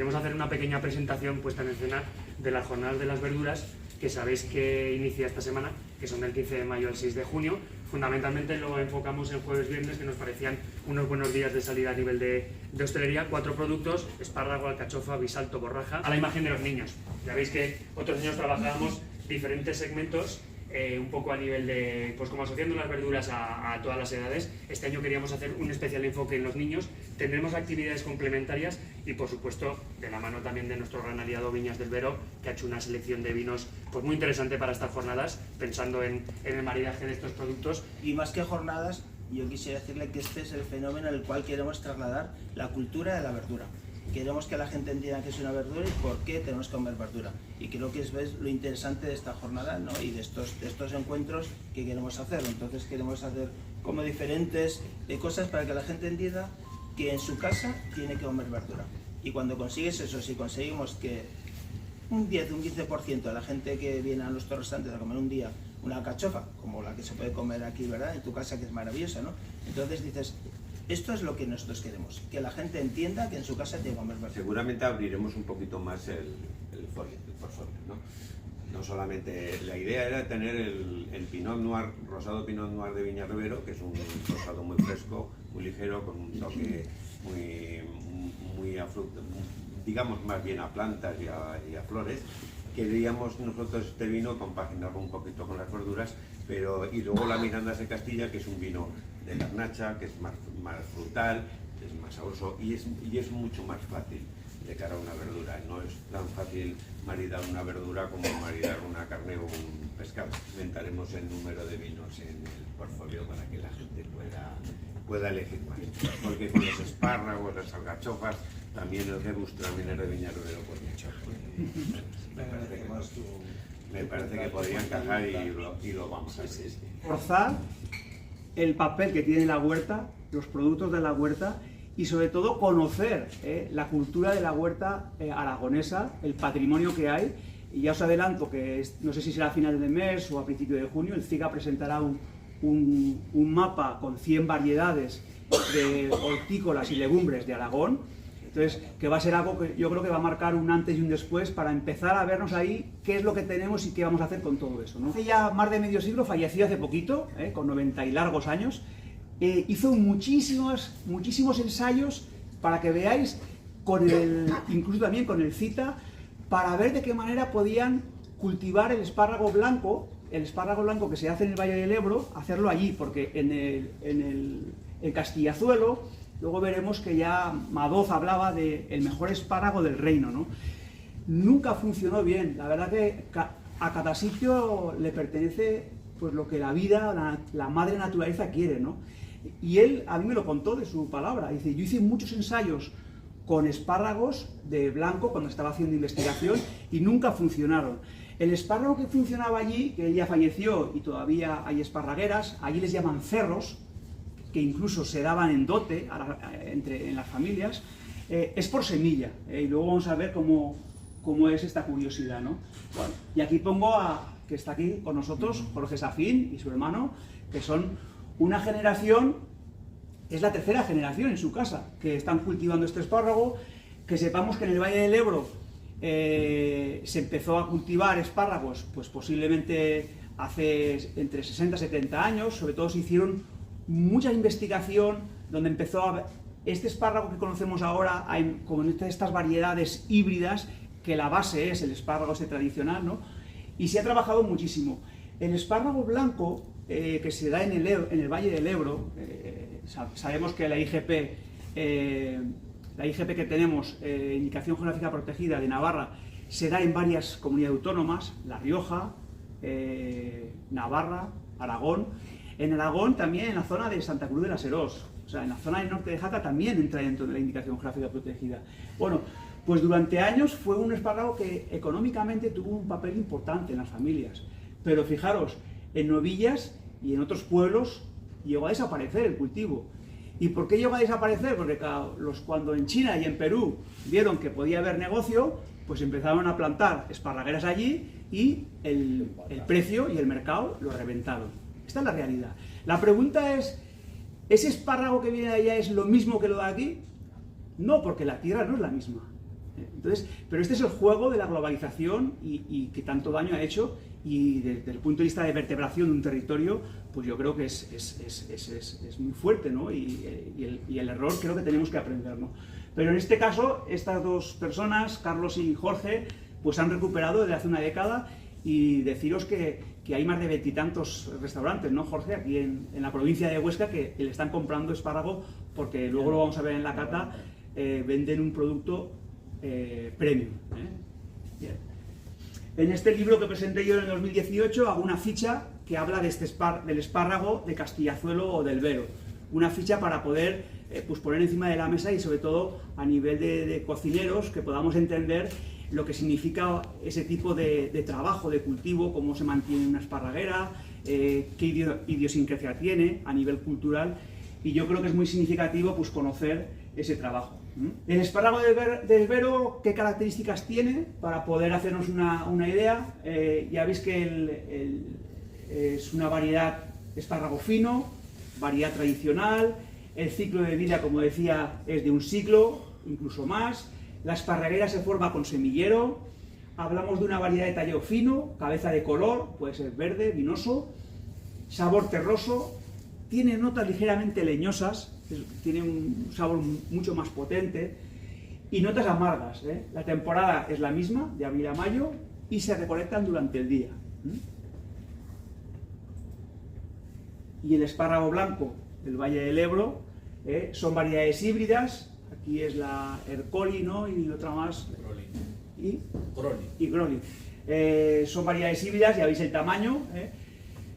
queremos hacer una pequeña presentación puesta en escena de las jornadas de las verduras, que sabéis que inicia esta semana, que son del 15 de mayo al 6 de junio. Fundamentalmente lo enfocamos en jueves-viernes, que nos parecían unos buenos días de salida a nivel de hostelería. 4 productos: espárrago, alcachofa, bisalto, borraja, a la imagen de los niños. Ya veis que otros años trabajábamos diferentes segmentos, un poco a nivel de, pues como asociando las verduras a todas las edades. Este año queríamos hacer un especial enfoque en los niños. Tendremos actividades complementarias y, por supuesto, de la mano también de nuestro gran aliado Viñas del Vero, que ha hecho una selección de vinos pues muy interesante para estas jornadas, pensando en el maridaje de estos productos. Y más que jornadas, yo quisiera decirle que este es el fenómeno en el cual queremos trasladar la cultura de la verdura. Queremos que la gente entienda que es una verdura y por qué tenemos que comer verdura. Y creo que es lo interesante de esta jornada, ¿no? Y de estos encuentros que queremos hacer. Entonces queremos hacer como diferentes cosas para que la gente entienda que en su casa tiene que comer verdura. Y cuando consigues eso, si conseguimos que un 10, un 15% de la gente que viene a nuestros restaurantes a comer un día una alcachofa, como la que se puede comer aquí, ¿verdad? En tu casa, que es maravillosa, ¿no? Entonces dices, esto es lo que nosotros queremos, que la gente entienda que en su casa tiene que comer verdura. Seguramente abriremos un poquito más el portfolio, ¿no? No solamente, la idea era tener el Pinot Noir, rosado Pinot Noir de Viñas del Vero, que es un rosado muy fresco, muy ligero, con un toque muy a fruta, digamos más bien a plantas y a flores. Queríamos nosotros este vino compaginarlo un poquito con las verduras, y luego la Mirandas de Castilla, que es un vino de garnacha, que es más frutal, es más sabroso y es mucho más fácil de cara a una verdura. No es tan fácil maridar una verdura como maridar una carne o un pescado. Aumentaremos el número de vinos en el portfolio para que la gente pueda elegir más. Porque con los espárragos, las alcachofas, también el Gewürztraminer de Viñas del Vero por mucho. Me parece que podría encajar y lo vamos a hacer. Forzar el papel que tiene la huerta, los productos de la huerta, y sobre todo conocer la cultura de la huerta aragonesa, el patrimonio que hay. Y ya os adelanto que no sé si será a finales de mes o a principio de junio, el CIGA presentará un mapa con 100 variedades de hortícolas y legumbres de Aragón. Entonces, que va a ser algo que yo creo que va a marcar un antes y un después para empezar a vernos ahí qué es lo que tenemos y qué vamos a hacer con todo eso, ¿no? Hace ya más de medio siglo, falleció hace poquito, con 90 y largos años, hizo muchísimos ensayos para que veáis, incluso también con el CITA, para ver de qué manera podían cultivar el espárrago blanco que se hace en el Valle del Ebro, hacerlo allí, porque en Castillazuelo, luego veremos que ya Madoz hablaba del mejor espárrago del reino, ¿no? Nunca funcionó bien. La verdad que a cada sitio le pertenece pues lo que la vida, la madre naturaleza quiere, ¿no? Y él a mí me lo contó de su palabra. Dice, yo hice muchos ensayos con espárragos de blanco cuando estaba haciendo investigación y nunca funcionaron. El espárrago que funcionaba allí, que él ya falleció y todavía hay esparragueras, allí les llaman cerros, que incluso se daban en dote en las familias, es por semilla. Y luego vamos a ver cómo es esta curiosidad, ¿no? Bueno, y aquí pongo que está aquí con nosotros Jorge Safín y su hermano, que son una generación, es la tercera generación en su casa, que están cultivando este espárrago. Que sepamos que en el Valle del Ebro se empezó a cultivar espárragos, pues posiblemente hace entre 60 y 70 años. Sobre todo se hicieron mucha investigación, donde empezó a ver este espárrago que conocemos ahora, hay como estas variedades híbridas, que la base es el espárrago tradicional, ¿no? Y se ha trabajado muchísimo. El espárrago blanco, que se da en el Valle del Ebro, sabemos que la IGP que tenemos, Indicación Geográfica Protegida de Navarra, se da en varias comunidades autónomas: La Rioja, Navarra, Aragón. En Aragón también, en la zona de Santa Cruz de la Serós, o sea, en la zona del norte de Jaca también entra dentro de la Indicación Geográfica Protegida. Bueno, pues durante años fue un espárrago que económicamente tuvo un papel importante en las familias. Pero fijaros, en Novillas y en otros pueblos llegó a desaparecer el cultivo. ¿Y por qué llegó a desaparecer? Porque cuando en China y en Perú vieron que podía haber negocio, pues empezaron a plantar esparragueras allí y el precio y el mercado lo reventaron. Esta es la realidad. La pregunta es, ¿ese espárrago que viene de allá es lo mismo que lo de aquí? No, porque la tierra no es la misma. Entonces, pero este es el juego de la globalización y que tanto daño ha hecho, y desde el punto de vista de vertebración de un territorio, pues yo creo que es muy fuerte, ¿no? Y el error creo que tenemos que aprender, ¿no? Pero en este caso, estas dos personas, Carlos y Jorge, pues han recuperado desde hace una década, y deciros que hay más de 20 y tantos restaurantes, ¿no, Jorge? Aquí en la provincia de Huesca que le están comprando espárrago, porque luego lo vamos a ver en la cata, venden un producto premium. Bien. En este libro que presenté yo en el 2018 hago una ficha que habla de del espárrago de Castillazuelo o del Vero. Una ficha para poder pues poner encima de la mesa, y sobre todo a nivel de cocineros, que podamos entender lo que significa ese tipo de trabajo, de cultivo, cómo se mantiene una esparraguera, qué idiosincrasia tiene a nivel cultural, y yo creo que es muy significativo pues conocer ese trabajo. El espárrago del Vero, ¿qué características tiene? Para poder hacernos una idea, ya veis que es una variedad espárrago fino, variedad tradicional, el ciclo de vida, como decía, es de un siglo, incluso más. La esparraguera se forma con semillero. Hablamos de una variedad de talleo fino, cabeza de color, puede ser verde, vinoso, sabor terroso, tiene notas ligeramente leñosas, tiene un sabor mucho más potente, y notas amargas. La temporada es la misma, de abril a mayo, y se recolectan durante el día. Y el espárrago blanco del Valle del Ebro son variedades híbridas. Aquí es la Ercoli, ¿no? Y otra más. Groli. Son variedades híbridas, ya veis el tamaño.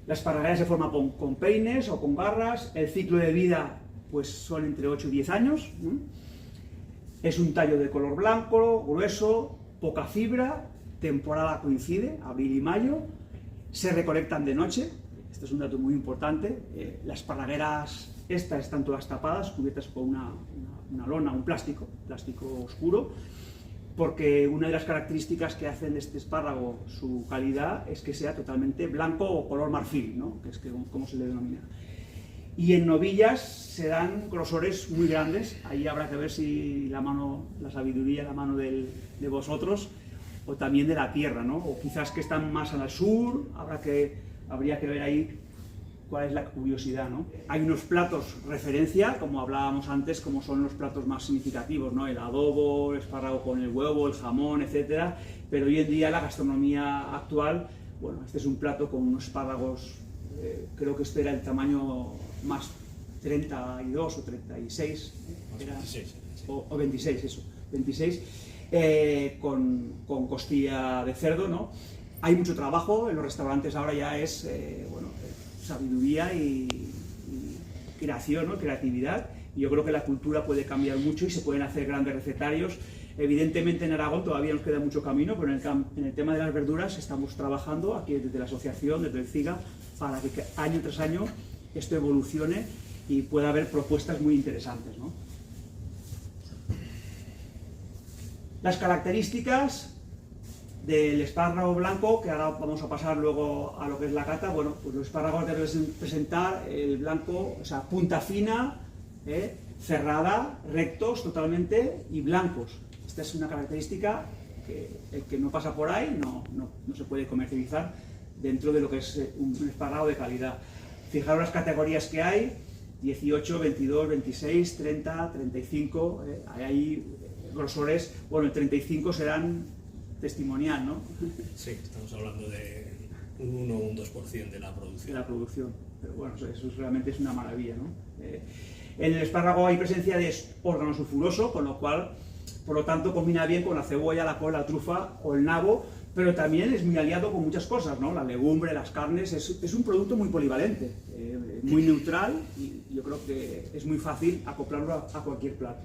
La esparraguera se forma con peines o con garras. El ciclo de vida pues son entre 8 y 10 años. Es un tallo de color blanco, grueso, poca fibra. Temporada coincide, abril y mayo. Se recolectan de noche. Este es un dato muy importante. Las esparragueras estas están todas tapadas, cubiertas con una lona, un plástico oscuro, porque una de las características que hacen de este espárrago su calidad es que sea totalmente blanco o color marfil, ¿no? Que es como se le denomina. Y en novillas se dan grosores muy grandes. Ahí habrá que ver si la sabiduría, la mano de vosotros, o también de la tierra, ¿no? O quizás que están más al sur, habría que ver ahí cuál es la curiosidad, ¿no? Hay unos platos referencia, como hablábamos antes, como son los platos más significativos, ¿no? El adobo, el espárrago con el huevo, el jamón, etcétera. Pero hoy en día la gastronomía actual, bueno, este es un plato con unos espárragos, creo que este era el tamaño más 32 o 36, era, 26, o 26, eso, 26, con costilla de cerdo, ¿no? Hay mucho trabajo en los restaurantes, ahora ya es, sabiduría y creación, ¿no? Creatividad, y yo creo que la cultura puede cambiar mucho y se pueden hacer grandes recetarios. Evidentemente en Aragón todavía nos queda mucho camino, pero en el tema de las verduras estamos trabajando aquí desde la asociación, desde el CIGA, para que año tras año esto evolucione y pueda haber propuestas muy interesantes, ¿no? Las características del espárrago blanco, que ahora vamos a pasar luego a lo que es la cata. Bueno, pues los espárragos deben presentar el blanco, o sea, punta fina, cerrada, rectos totalmente y blancos. Esta es una característica que el que no pasa por ahí no se puede comercializar dentro de lo que es un espárrago de calidad. Fijaros las categorías que hay: 18, 22, 26, 30, 35, hay grosores, bueno, el 35 serán testimonial, ¿no? Sí, estamos hablando de un 1 o un 2% de la producción. De la producción, pero bueno, eso realmente es una maravilla, ¿no? En el espárrago hay presencia de órgano sulfuroso, con lo cual, por lo tanto, combina bien con la cebolla, la col, la trufa o el nabo, pero también es muy aliado con muchas cosas, ¿no? La legumbre, las carnes, es un producto muy polivalente, muy neutral, y yo creo que es muy fácil acoplarlo a cualquier plato.